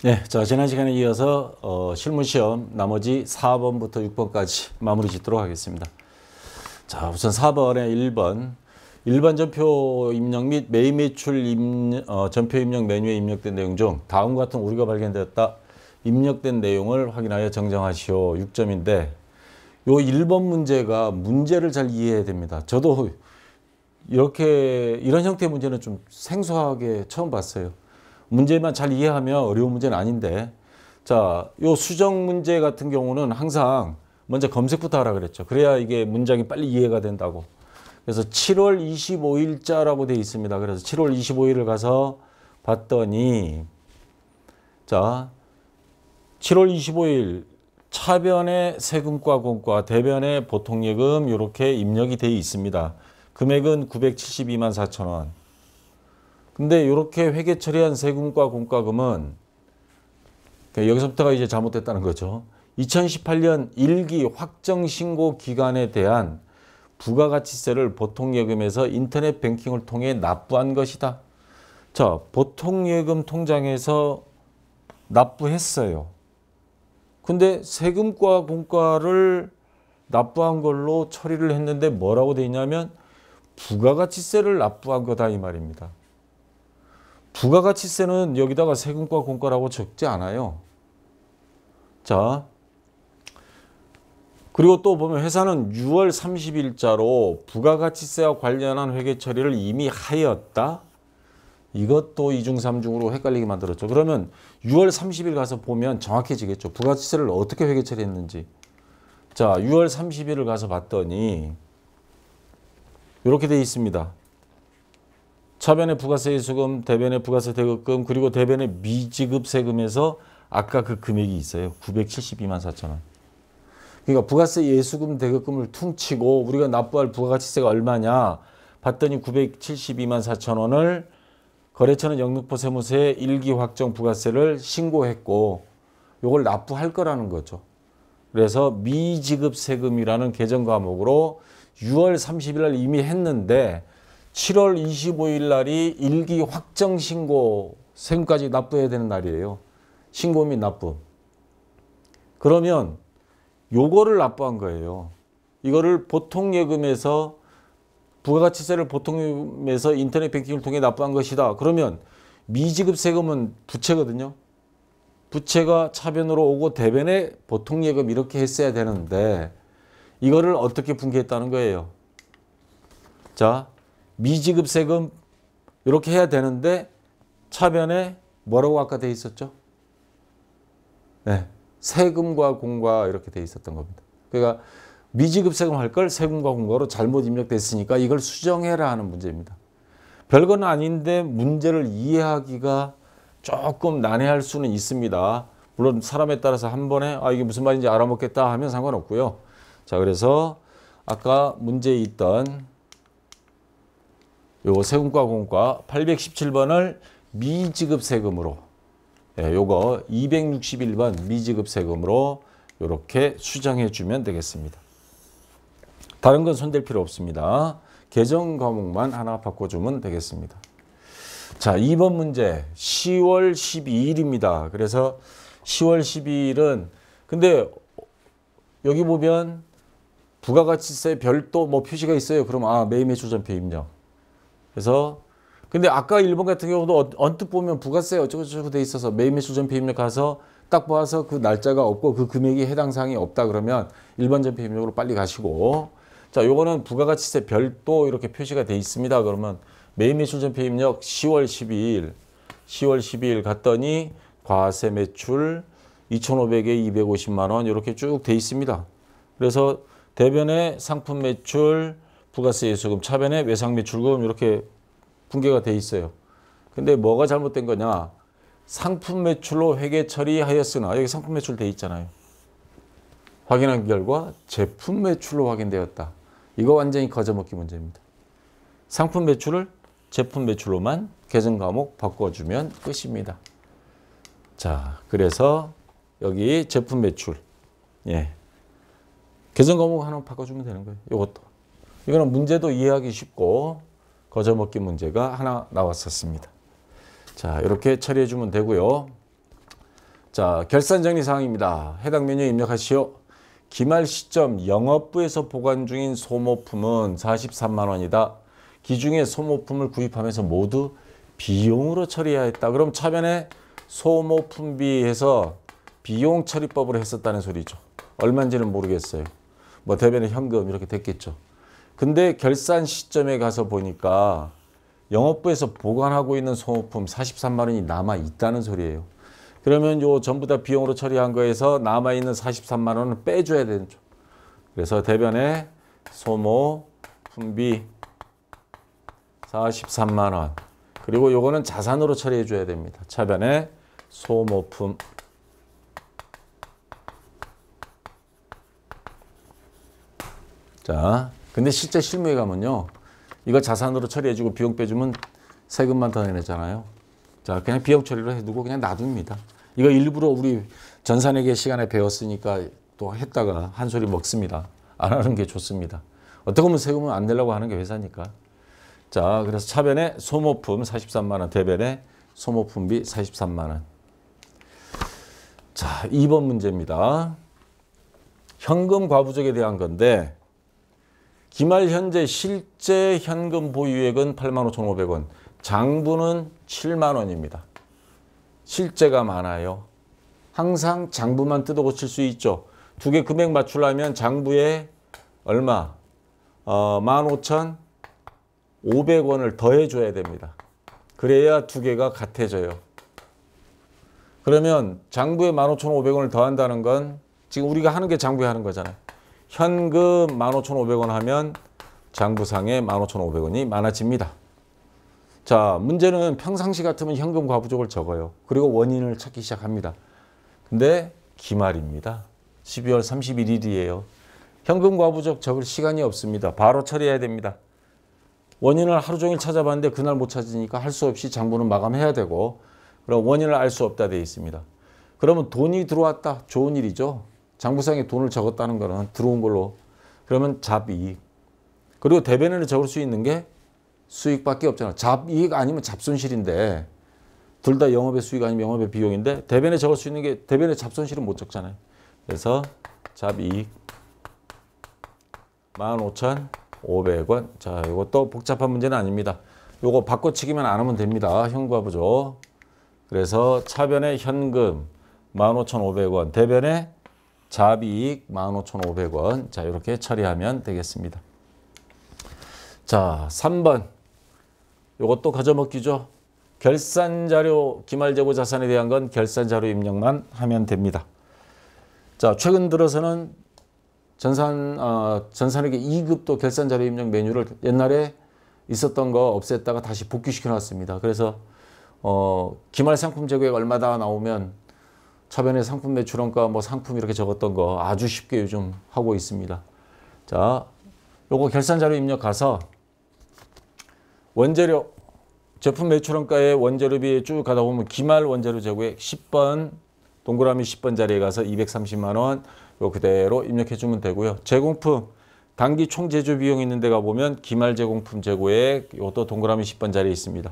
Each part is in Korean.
네, 자, 지난 시간에 이어서 실무시험 나머지 4번부터 6번까지 마무리 짓도록 하겠습니다. 자, 우선 4번에 1번. 일반 전표 입력 및 매입 매출 전표 입력 메뉴에 입력된 내용 중 다음과 같은 오류가 발견되었다. 입력된 내용을 확인하여 정정하시오. 6점인데 요 1번 문제가 문제를 잘 이해해야 됩니다. 저도 이런 형태의 문제는 좀 생소하게 처음 봤어요. 문제만 잘 이해하면 어려운 문제는 아닌데, 자, 요 수정 문제 같은 경우는 항상 먼저 검색부터 하라 그랬죠. 그래야 이게 문장이 빨리 이해가 된다고. 그래서 7월 25일자라고 되어 있습니다. 그래서 7월 25일을 가서 봤더니, 자, 7월 25일 차변에 세금과 공과, 대변에 보통예금 이렇게 입력이 되어 있습니다. 금액은 972만 4천 원. 근데 이렇게 회계 처리한 세금과 공과금은 여기서부터가 이제 잘못됐다는 거죠. 2018년 1기 확정신고 기간에 대한 부가가치세를 보통예금에서 인터넷 뱅킹을 통해 납부한 것이다. 자, 보통예금 통장에서 납부했어요. 근데 세금과 공과를 납부한 걸로 처리를 했는데 뭐라고 돼 있냐면 부가가치세를 납부한 거다 이 말입니다. 부가가치세는 여기다가 세금과 공과라고 적지 않아요. 자, 그리고 또 보면 회사는 6월 30일자로 부가가치세와 관련한 회계 처리를 이미 하였다. 이것도 이중삼중으로 헷갈리게 만들었죠. 그러면 6월 30일 가서 보면 정확해지겠죠. 부가가치세를 어떻게 회계 처리했는지. 자, 6월 30일을 가서 봤더니 이렇게 돼 있습니다. 차변의 부가세 예수금, 대변의 부가세 대급금, 그리고 대변의 미지급 세금에서 아까 그 금액이 있어요. 972만 4천 원. 그러니까 부가세 예수금 대급금을 퉁치고 우리가 납부할 부가가치세가 얼마냐 봤더니 972만 4천 원을 거래처는 영등포 세무서에 1기 확정 부가세를 신고했고 이걸 납부할 거라는 거죠. 그래서 미지급 세금이라는 계정 과목으로 6월 30일 날 이미 했는데 7월 25일 날이 1기 확정 신고 세금까지 납부해야 되는 날이에요. 신고 및 납부. 그러면 요거를 납부한 거예요. 이거를 보통예금에서 부가가치세를 보통예금에서 인터넷 뱅킹을 통해 납부한 것이다. 그러면 미지급 세금은 부채거든요. 부채가 차변으로 오고 대변에 보통예금 이렇게 했어야 되는데 이거를 어떻게 분개했다는 거예요. 자, 미지급 세금 이렇게 해야 되는데 차변에 뭐라고 아까 돼 있었죠? 네, 세금과 공과 이렇게 돼 있었던 겁니다. 그러니까 미지급 세금 할 걸 세금과 공과로 잘못 입력됐으니까 이걸 수정해라 하는 문제입니다. 별건 아닌데 문제를 이해하기가 조금 난해할 수는 있습니다. 물론 사람에 따라서 한 번에 이게 무슨 말인지 알아먹겠다 하면 상관없고요. 자, 그래서 아까 문제에 있던 요 세금과 공과 817번을 미지급 세금으로, 요거 261번 미지급 세금으로 이렇게 수정해 주면 되겠습니다. 다른 건 손댈 필요 없습니다. 계정 과목만 하나 바꿔주면 되겠습니다. 자, 2번 문제 10월 12일입니다. 그래서 10월 12일은 근데 여기 보면 부가가치세 별도 뭐 표시가 있어요. 그럼 매입 매출 전표 입력. 그래서 근데 아까 1번 같은 경우도 언뜻 보면 부가세 어쩌고저쩌고 돼 있어서 매입 매출 전표 입력 가서 딱 봐서 그 날짜가 없고 그 금액이 해당 사항이 없다 그러면 일반 전표 입력으로 빨리 가시고, 자, 요거는 부가가치세 별도 이렇게 표시가 돼 있습니다. 그러면 매입 매출 전표 입력 10월 12일 갔더니 과세 매출 2,500에 250만 원 이렇게 쭉 돼 있습니다. 그래서 대변에 상품 매출, 부가세 예수금, 차변에 외상 매출금 이렇게 분개가 돼 있어요. 근데 뭐가 잘못된 거냐? 상품 매출로 회계 처리하였으나 여기 상품 매출 돼 있잖아요. 확인한 결과 제품 매출로 확인되었다. 이거 완전히 거저먹기 문제입니다. 상품 매출을 제품 매출로만 계정 과목 바꿔주면 끝입니다. 자, 그래서 여기 제품 매출, 계정 과목 하나 바꿔주면 되는 거예요. 이것도. 이거는 문제도 이해하기 쉽고 거저먹기 문제가 하나 나왔었습니다. 자, 이렇게 처리해 주면 되고요. 자, 결산정리사항입니다. 해당 메뉴에 입력하시오. 기말 시점 영업부에서 보관 중인 소모품은 43만 원이다. 기중에 소모품을 구입하면서 모두 비용으로 처리해야 했다. 그럼 차변에 소모품비해서 비용 처리법으로 했었다는 소리죠. 얼마인지는 모르겠어요. 뭐 대변에 현금 이렇게 됐겠죠. 근데 결산 시점에 가서 보니까 영업부에서 보관하고 있는 소모품 43만 원이 남아 있다는 소리예요. 그러면 요 전부 다 비용으로 처리한 거에서 남아있는 43만 원을 빼줘야 되죠. 그래서 대변에 소모품비 43만 원. 그리고 요거는 자산으로 처리해 줘야 됩니다. 차변에 소모품. 자, 근데 실제 실무에 가면요. 이거 자산으로 처리해 주고 비용 빼주면 세금만 더 내잖아요. 자, 그냥 비용 처리로 해두고 그냥 놔둡니다. 이거 일부러 우리 전산회계 시간에 배웠으니까 또 했다가 한 소리 먹습니다. 안 하는 게 좋습니다. 어떻게 보면 세금은 안 내려고 하는 게 회사니까. 자, 그래서 차변에 소모품 43만 원, 대변에 소모품비 43만 원. 자, 2번 문제입니다. 현금 과부족에 대한 건데 기말 현재 실제 현금 보유액은 85,500원, 장부는 7만 원입니다. 실제가 많아요. 항상 장부만 뜯어 고칠 수 있죠. 두 개 금액 맞추려면 장부에 얼마? 15,500원을 더해줘야 됩니다. 그래야 두 개가 같아져요. 그러면 장부에 15,500원을 더한다는 건 지금 우리가 하는 게 장부에 하는 거잖아요. 현금 15,500원 하면 장부상에 15,500원이 많아집니다. 자, 문제는 평상시 같으면 현금 과부족을 적어요. 그리고 원인을 찾기 시작합니다. 근데 기말입니다. 12월 31일이에요. 현금 과부족 적을 시간이 없습니다. 바로 처리해야 됩니다. 원인을 하루 종일 찾아봤는데 그날 못 찾으니까 할 수 없이 장부는 마감해야 되고, 그럼 원인을 알 수 없다 되어 있습니다. 그러면 돈이 들어왔다. 좋은 일이죠. 장부상에 돈을 적었다는 거는 들어온 걸로. 그러면 잡이익. 그리고 대변에는 적을 수 있는 게 수익밖에 없잖아. 잡이익 아니면 잡손실인데 둘 다 영업의 수익 아니면 영업의 비용인데 대변에 적을 수 있는 게 대변에 잡손실은 못 적잖아요. 그래서 잡이익 15,500원. 자, 이것도 복잡한 문제는 아닙니다. 요거 바꿔치기만 안 하면 됩니다. 현과부족. 그래서 차변에 현금 15,500원, 대변에 잡이익 15,500원. 자, 이렇게 처리하면 되겠습니다. 자, 3번. 요것도 거저먹기죠. 결산자료, 기말재고자산에 대한 건 결산자료 입력만 하면 됩니다. 자, 최근 들어서는 전산회계 2급도 결산자료 입력 메뉴를 옛날에 있었던 거 없앴다가 다시 복귀시켜 놨습니다. 그래서 기말 상품 재고액 얼마다 나오면 차변에 상품 매출원가 뭐 상품 이렇게 적었던 거 아주 쉽게 요즘 하고 있습니다. 자, 요거 결산자료 입력 가서 원재료 제품 매출원가의 원재료비에 쭉 가다 보면 기말 원재료 재고액 10번 동그라미 10번 자리에 가서 230만 원 요 그대로 입력해 주면 되고요. 제공품 단기 총 제조 비용이 있는 데 가보면 기말 제공품 재고액 이것도 동그라미 10번 자리에 있습니다.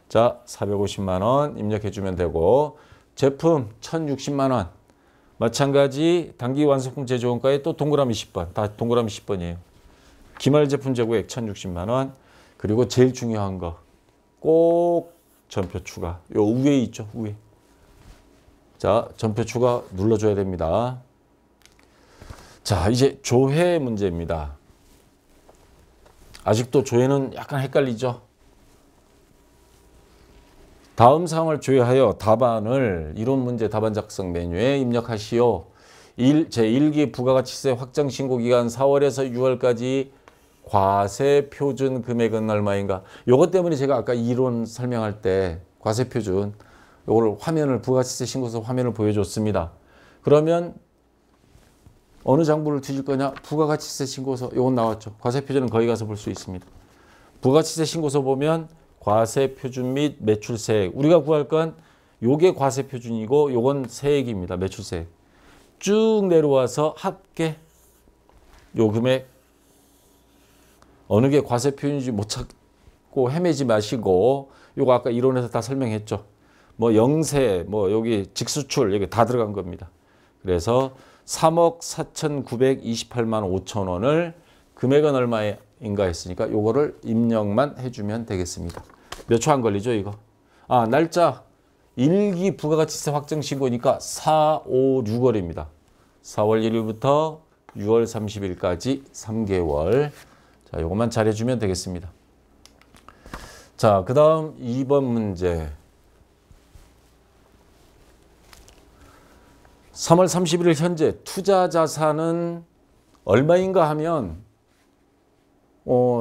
자, 450만 원 입력해 주면 되고 제품 1,060만 원 마찬가지 단기 완성품 제조원가에 또 동그라미 10번 다 동그라미 10번이에요. 기말 제품 재고액 1,060만 원 그리고 제일 중요한 거 꼭 전표 추가. 요 위에 있죠. 위에. 자, 전표 추가 눌러줘야 됩니다. 자, 이제 조회 문제입니다. 아직도 조회는 약간 헷갈리죠. 다음 사항을 조회하여 답안을 이론 문제 답안 작성 메뉴에 입력하시오. 제1기 부가가치세 확정 신고 기간 4월에서 6월까지 과세 표준 금액은 얼마인가? 요것 때문에 제가 아까 이론 설명할 때 과세 표준 요거를 화면을 부가가치세 신고서 화면을 보여줬습니다. 그러면 어느 장부를 뒤질 거냐? 부가가치세 신고서 요건 나왔죠. 과세 표준은 거기 가서 볼 수 있습니다. 부가가치세 신고서 보면 과세 표준 및 매출세액 우리가 구할 건 요게 과세 표준이고 요건 세액입니다. 매출세액 쭉 내려와서 합계 요 금액 어느 게 과세 표준인지 못 찾고 헤매지 마시고 요거 아까 이론에서 다 설명했죠. 뭐 영세, 뭐 여기 직수출 여기 다 들어간 겁니다. 그래서 3억 4,928만 5천 원을 금액은 얼마인가 했으니까 요거를 입력만 해주면 되겠습니다. 몇 초 안 걸리죠 이거? 아 날짜 1기 부가가치세 확정 신고니까 4, 5, 6월입니다. 4월 1일부터 6월 30일까지 3개월. 자, 요것만 잘해주면 되겠습니다. 자, 그 다음 2번 문제. 3월 31일 현재 투자 자산은 얼마인가 하면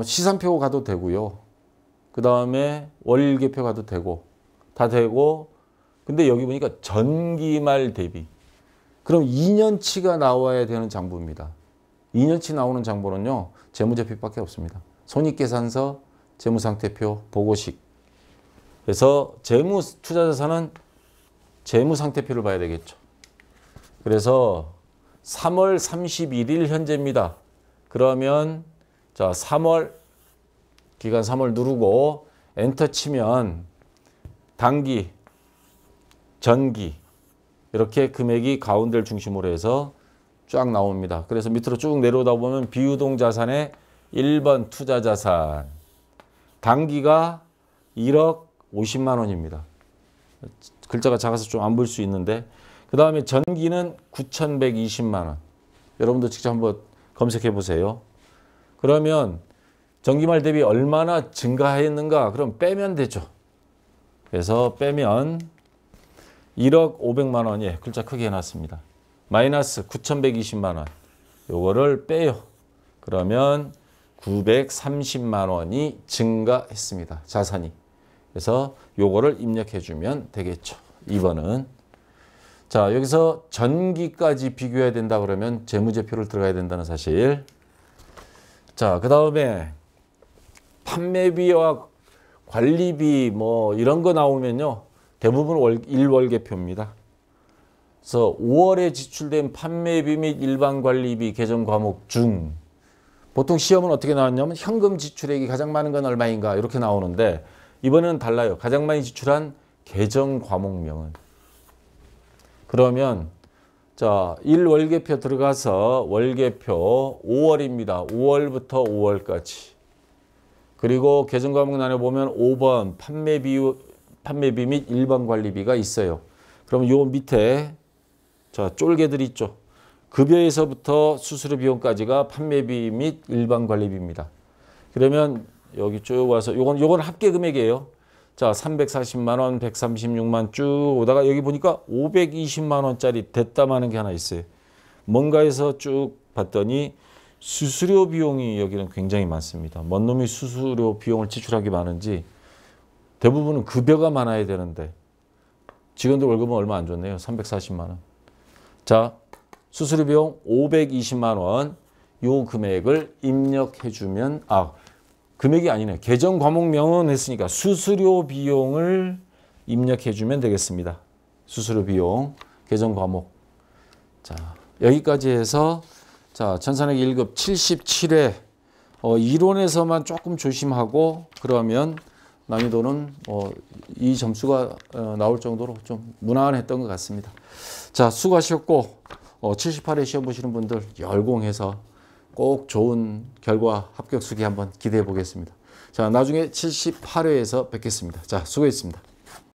시산표 가도 되고요. 그 다음에 월계표 가도 되고 다 되고 근데 여기 보니까 전기말 대비 그럼 2년치가 나와야 되는 장부입니다. 2년치 나오는 장부는요. 재무제표밖에 없습니다. 손익계산서, 재무상태표, 보고식. 그래서 투자자산은 재무상태표를 봐야 되겠죠. 그래서 3월 31일 현재입니다. 그러면 자 3월 기간 3월 누르고 엔터 치면 단기, 전기 이렇게 금액이 가운데를 중심으로 해서 쫙 나옵니다. 그래서 밑으로 쭉 내려오다 보면 비유동 자산의 1번 투자 자산 단기가 1억 50만 원입니다. 글자가 작아서 좀 안 볼 수 있는데 그 다음에 전기는 9,120만 원. 여러분도 직접 한번 검색해 보세요. 그러면 전기말 대비 얼마나 증가했는가? 그럼 빼면 되죠. 그래서 빼면 1억 500만 원이 글자 크게 해놨습니다. 마이너스 9,120만 원. 요거를 빼요. 그러면 930만 원이 증가했습니다. 자산이. 그래서 요거를 입력해 주면 되겠죠. 2번은. 자, 여기서 전기까지 비교해야 된다 그러면 재무제표를 들어가야 된다는 사실. 자, 그 다음에 판매비와 관리비 뭐 이런 거 나오면요. 대부분 일월계표입니다. 그래서 5월에 지출된 판매비 및 일반 관리비 개정 과목 중 보통 시험은 어떻게 나왔냐면 현금 지출액이 가장 많은 건 얼마인가 이렇게 나오는데 이번에는 달라요. 가장 많이 지출한 개정 과목명은. 그러면 자 1월계표 들어가서 월계표 5월입니다. 5월부터 5월까지. 그리고 개정 과목 나눠보면 5번 판매비 및 일반 관리비가 있어요. 그럼 요 밑에 자 쫄개들 있죠. 급여에서부터 수수료 비용까지가 판매비 및 일반 관리비입니다. 그러면 여기 쭉 와서 요건 합계 금액이에요. 자 340만 원, 136만 쭉 오다가 여기 보니까 520만 원짜리 됐다마는 게 하나 있어요. 뭔가에서 쭉 봤더니 수수료 비용이 여기는 굉장히 많습니다. 뭔 놈이 수수료 비용을 지출하기 많은지 대부분은 급여가 많아야 되는데 직원들 월급은 얼마 안 줬네요. 340만 원. 자, 수수료 비용 520만 원. 요 금액을 입력해 주면 금액이 아니네. 개정 과목명은 했으니까 수수료 비용을 입력해 주면 되겠습니다. 수수료 비용, 개정 과목. 자, 여기까지 해서 자, 천산액 1급 77회 이론에서만 조금 조심하고 그러면 난이도는 이 점수가 나올 정도로 좀 무난했던 것 같습니다. 자, 수고하셨고 78회 시험 보시는 분들 열공해서 꼭 좋은 결과 합격 수기 한번 기대해 보겠습니다. 자, 나중에 78회에서 뵙겠습니다. 자, 수고했습니다.